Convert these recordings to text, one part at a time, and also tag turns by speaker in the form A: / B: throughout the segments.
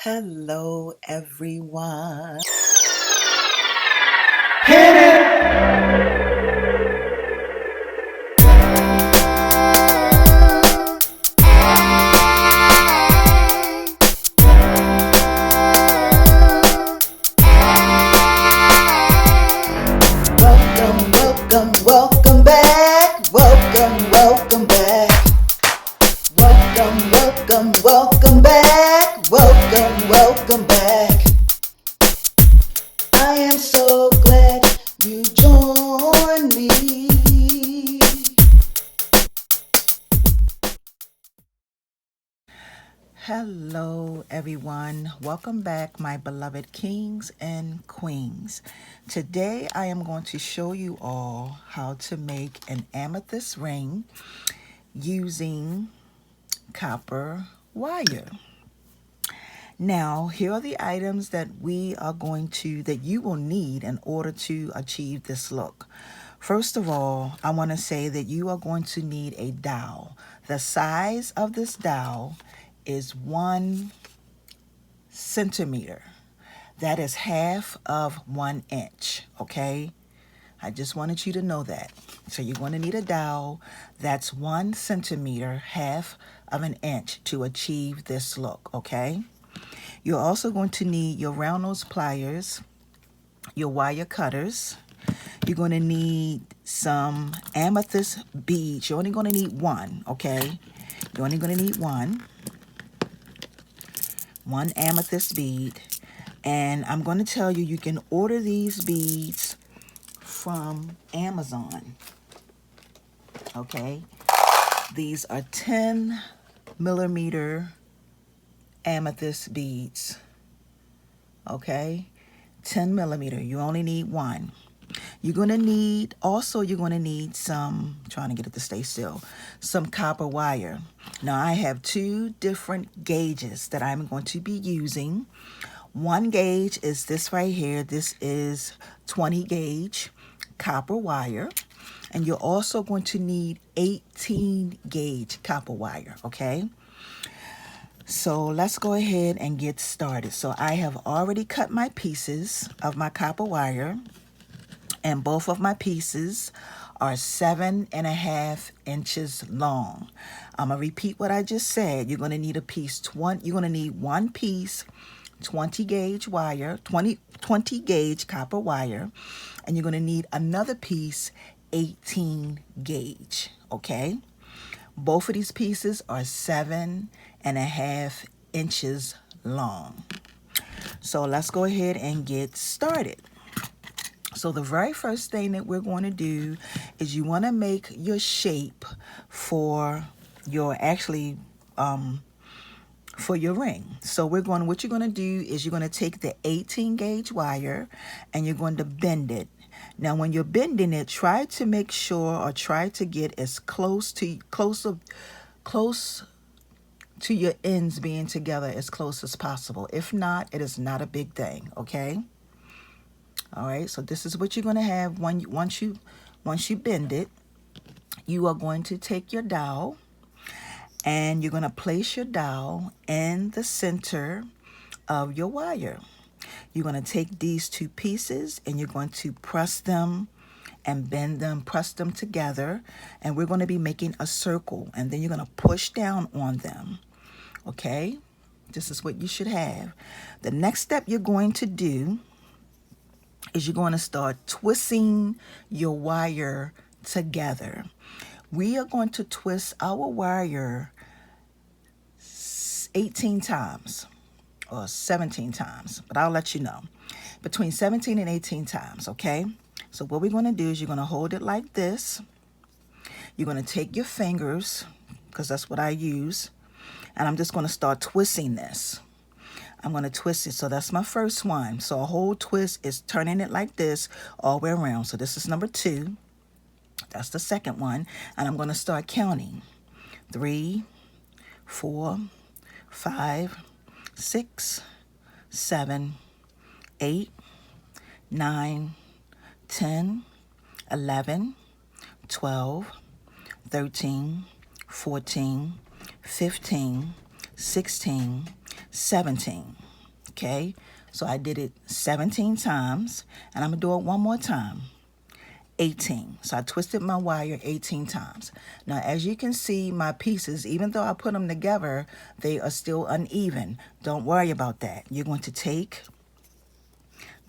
A: Hello, everyone. Welcome back. Welcome back. Welcome back. Welcome back. I am so glad you joined me. Hello, everyone. Welcome back, my beloved kings and queens. Today, I am going to show you all how to make an amethyst ring using copper wire. Now, here are the items that you will need in order to achieve this look. First of all, I want to say that you are going to need a dowel. The size of this dowel is 1 centimeter. That is half of 1 inch, okay? I just wanted you to know that. So you're going to need a dowel that's 1 centimeter, half of an inch to achieve this look, okay? You're also going to need your round nose pliers, your wire cutters. You're going to need some amethyst beads. You're only going to need one, okay? You're only going to need one amethyst bead. And I'm going to tell you, you can order these beads from Amazon, okay? These are 10 millimeter amethyst beads, okay? 10 millimeter. You only need one. You're going to need some, trying to get it to stay still, some copper wire. Now, I have 2 different gauges that I'm going to be using. One gauge is this right here. This is 20 gauge copper wire. And you're also going to need 18 gauge copper wire, okay? So let's go ahead and get started. So I have already cut my pieces of my copper wire, and both of my pieces are 7.5 inches long. I'm gonna repeat what I just said. You're gonna need one piece 20 gauge wire, 20 gauge copper wire, and you're gonna need another piece 18 gauge, okay? Both of these pieces are 7.5 inches long. So let's go ahead and get started. So the very first thing that we're going to do is you want to make your shape for your for your ring. So what you're going to do is you're going to take the 18 gauge wire and you're going to bend it. Now, when you're bending it, try to make sure, or try to get as close to your ends being together as close as possible. If not, it is not a big thing, okay? All right, so this is what you're going to have once you bend it. You are going to take your dowel and you're going to place your dowel in the center of your wire. You're going to take these 2 pieces and you're going to press them and bend them, press them together, and we're going to be making a circle, and then you're going to push down on them, okay? This is what you should have. The next step you're going to do is you're going to start twisting your wire together. We are going to twist our wire 18 times or 17 times, but I'll let you know. Between 17 and 18 times, okay? So what we're going to do is you're going to hold it like this. You're going to take your fingers, because that's what I use, and I'm just going to start twisting this. I'm going to twist it. So that's my first one. So a whole twist is turning it like this all the way around. So this is number 2. That's the second one. And I'm going to start counting. 3, 4, 5, 6, 7, 8, 9, 10, 11, 12, 13, 14, 15, 16, 17. Okay, so I did it 17 times, and I'm gonna do it one more time. 18. So I twisted my wire 18 times. Now, as you can see, my pieces, even though I put them together, they are still uneven. Don't worry about that. You're going to take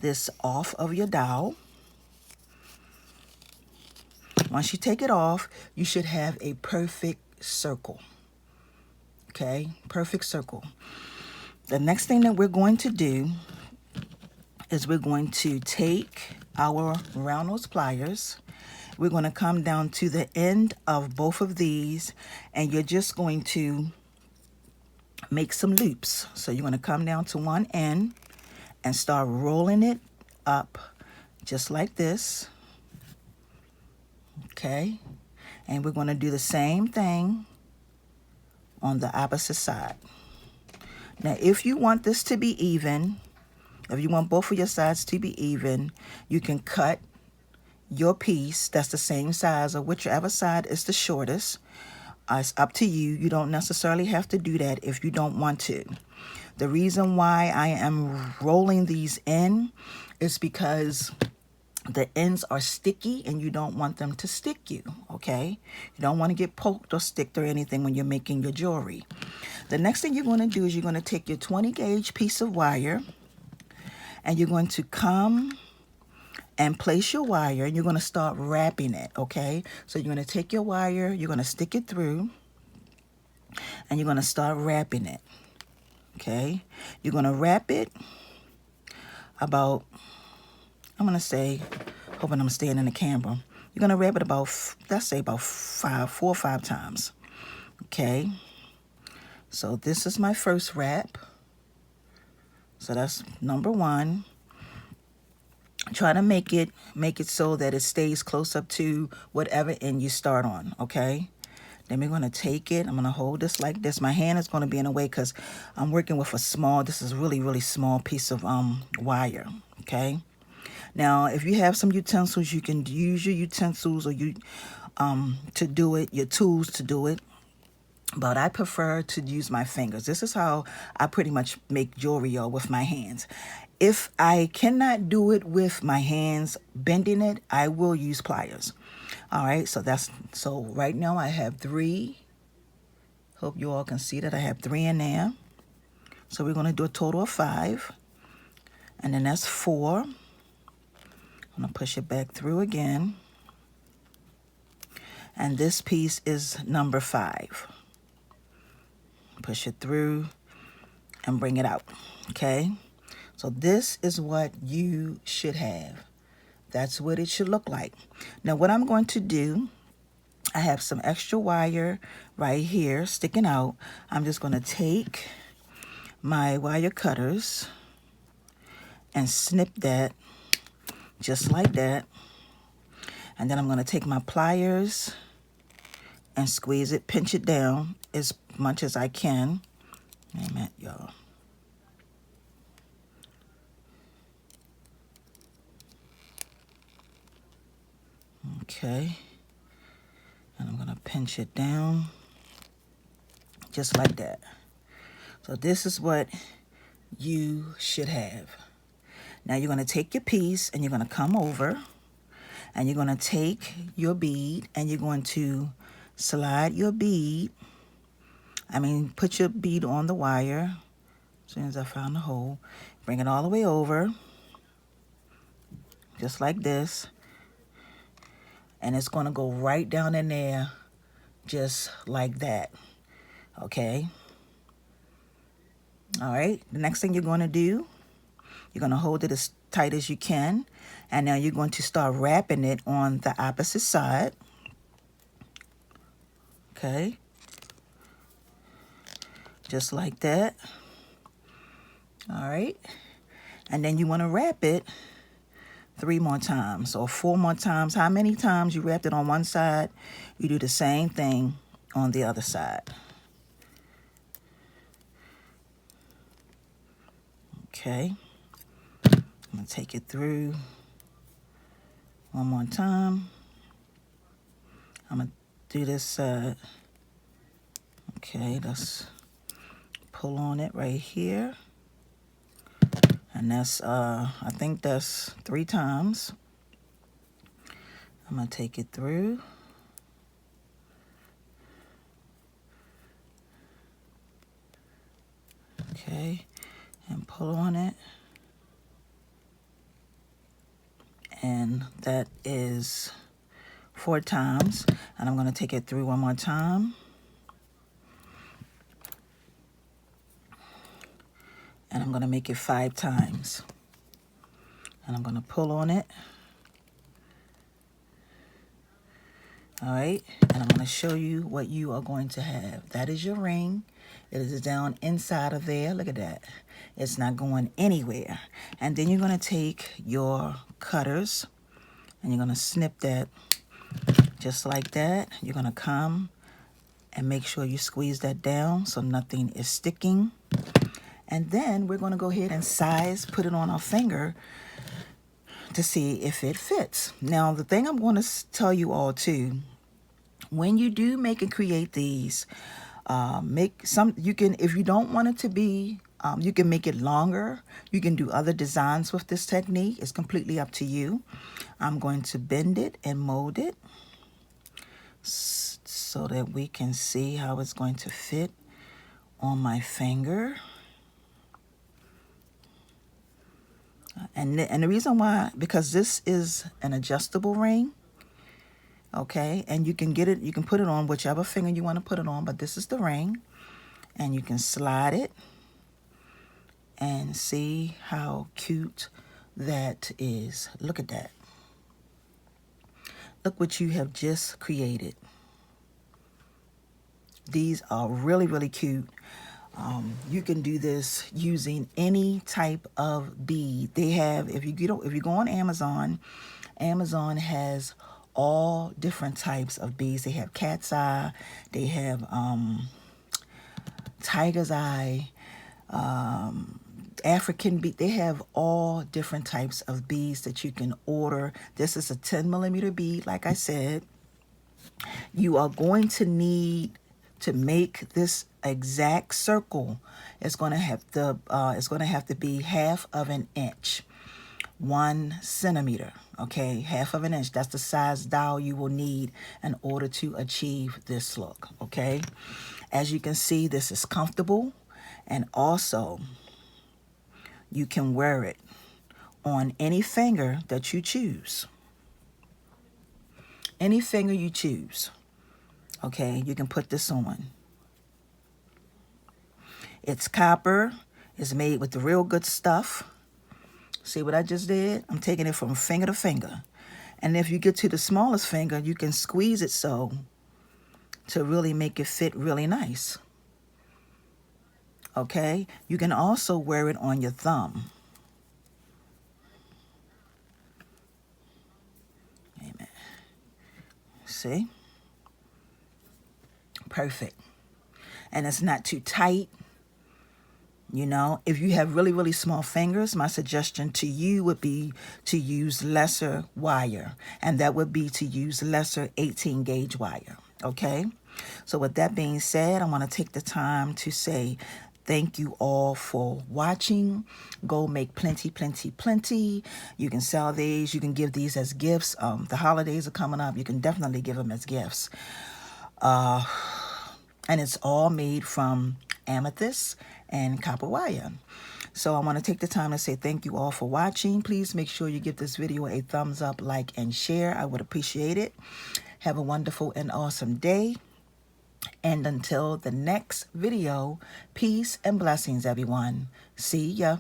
A: this off of your dowel. Once you take it off, you should have a perfect circle. Okay, perfect circle. The next thing that we're going to do is we're going to take our round nose pliers. We're going to come down to the end of both of these, and you're just going to make some loops. So you're going to come down to one end and start rolling it up just like this. Okay, and we're going to do the same thing on the opposite side. Now, if you want this to be even, if you want both of your sides to be even, you can cut your piece that's the same size, or whichever side is the shortest. It's up to you. You don't necessarily have to do that if you don't want to. The reason why I am rolling these in is because the ends are sticky and you don't want them to stick you, okay? You don't want to get poked or sticked or anything when you're making your jewelry. The next thing you're going to do is you're going to take your 20 gauge piece of wire, and you're going to come and place your wire, and you're going to start wrapping it, okay? So you're going to take your wire, you're going to stick it through, and you're going to start wrapping it, okay? You're going to wrap it about, I'm going to say, hoping I'm staying in the camera. You're going to wrap it about, let's say about 4 or 5 times, okay? So this is my first wrap. So that's number 1. Try to make it so that it stays close up to whatever end you start on, okay? Then we're going to take it. I'm going to hold this like this. My hand is going to be in the way because I'm working with a small, this is really, really small piece of wire, okay? Now, if you have some utensils, you can use your utensils or to do it, your tools to do it. But I prefer to use my fingers. This is how I pretty much make jewelry, y'all, with my hands. If I cannot do it with my hands, bending it, I will use pliers. All right, so right now I have 3. Hope you all can see that I have 3 in there. So we're going to do a total of 5. And then that's 4. I'm going to push it back through again. And this piece is number 5. Push it through and bring it out, okay? So this is what you should have. That's what it should look like. Now what I'm going to do, I have some extra wire right here sticking out. I'm just going to take my wire cutters and snip that just like that. And then I'm going to take my pliers and squeeze it, pinch it down as much as I can. Wait a minute, y'all. Okay. And I'm going to pinch it down just like that. So this is what you should have. Now you're going to take your piece and you're going to come over and you're going to take your bead and you're going to slide your bead. Put your bead on the wire. As soon as I found the hole, bring it all the way over, just like this. And it's going to go right down in there, just like that. Okay? All right, the next thing you're going to do, you're going to hold it as tight as you can. And now you're going to start wrapping it on the opposite side. Okay? Just like that. All right. And then you want to wrap it 3 more times or 4 more times. How many times you wrapped it on one side, you do the same thing on the other side. Okay. I'm going to take it through one more time. I'm going to do this side. Okay, let's pull on it right here. And that's, I think that's 3 times. I'm going to take it through. Okay, and pull on it. And that is 4 times. And I'm going to take it through one more time. And I'm going to make it 5 times. And I'm going to pull on it. All right, and I'm going to show you what you are going to have. That is your ring. It is down inside of there. Look at that. It's not going anywhere. And then you're going to take your cutters and you're going to snip that just like that. You're going to come and make sure you squeeze that down so nothing is sticking. And then we're going to go ahead and size, put it on our finger to see if it fits. Now, the thing I'm going to tell you all too, when you do make and create these, you can, if you don't want it to be, you can make it longer. You can do other designs with this technique. It's completely up to you. I'm going to bend it and mold it so that we can see how it's going to fit on my finger. And the reason why, because this is an adjustable ring, okay, and you can get it, you can put it on whichever finger you want to put it on, but this is the ring, and you can slide it and see how cute that is. Look at that. Look what you have just created. These are really, really cute. You can do this using any type of bead. They have, if you go on Amazon, Amazon has all different types of beads. They have cat's eye, they have tiger's eye, African bead. They have all different types of beads that you can order. This is a 10mm bead, like I said. You are going to need to make this exact circle. It's going to have to be 1/2 inch, 1 centimeter. Okay, 1/2 inch. That's the size dowel you will need in order to achieve this look. Okay, as you can see, this is comfortable, and also you can wear it on any finger that you choose. Any finger you choose. Okay, you can put this on. It's copper. It's made with the real good stuff. See what I just did? I'm taking it from finger to finger. And if you get to the smallest finger, you can squeeze it so to really make it fit really nice. Okay, you can also wear it on your thumb. Amen. See? Perfect. And it's not too tight. You know, if you have really, really small fingers, my suggestion to you would be to use lesser wire. And that would be to use lesser 18 gauge wire. Okay? So with that being said, I want to take the time to say thank you all for watching. Go make plenty, plenty, plenty. You can sell these. You can give these as gifts. The holidays are coming up. You can definitely give them as gifts. And it's all made from amethyst and copper wire. So I want to take the time to say thank you all for watching. Please make sure you give this video a thumbs up, like, and share. I would appreciate it. Have a wonderful and awesome day. And until the next video, peace and blessings, everyone. See ya.